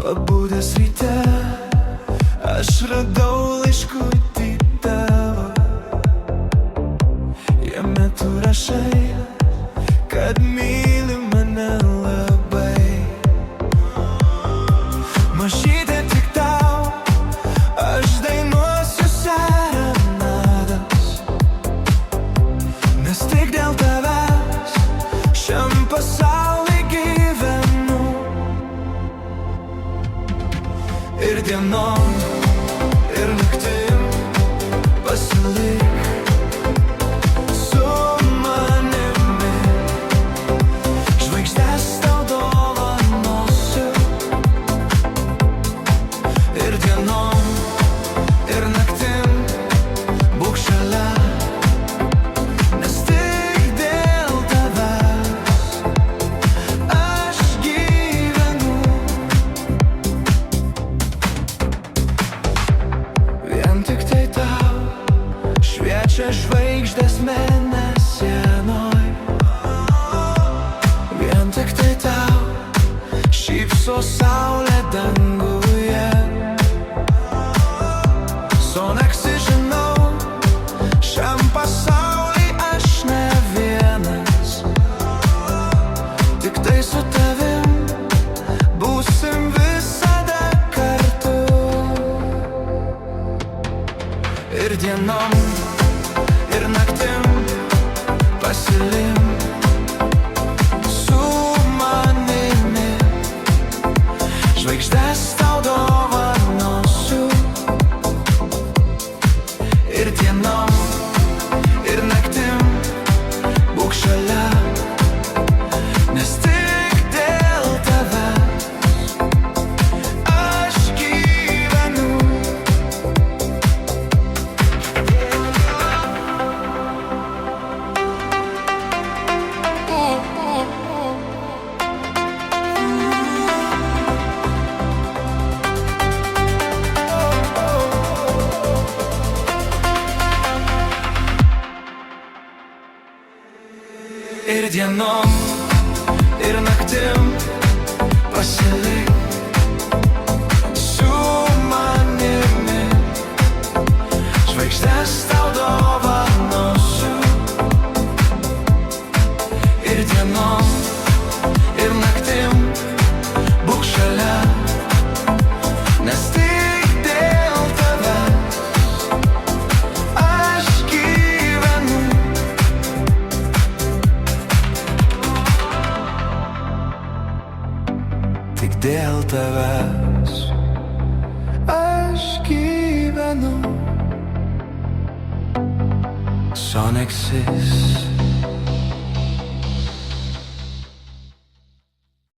Pabudęs ryte, aš radau laiškutį tavo. Jame tu rašai, kad myli mane labai. Mažytė tik tau, aš dainuosiu serenadas, nes tik dėl tavęs šiam pasauly gyvenu. Ir dienom, ir naktim pasilik su manimi. Žvaigždes tau dovanosiu. Ir dienom, ir naktim būk šalia, nes tik dėl tavęs aš gyvenu. Vien tik tai tau šviečia žvaigždės mėnesienoj. Vien tik tai tau šypso saulė danguje. Sonaksi žinau, šiam pasauly aš ne vienas, tik tai su tavim būsim visada kartu. Ir dienom, ir naktim pasilim su manimi. Žvaigždes tau dovanosiu. Ir dienom, ir naktim būk šalia, nes tik dėl tavęs aš gyvenu. Ir dienom, ir naktim pasilik su manimi. Žvaigždes tau dovanosiu. Ir dienom, ir naktim būk šalia, nes tik dėl tavęs aš gyvenu. Tik dėl tavęs aš gyvenu. Sonexis.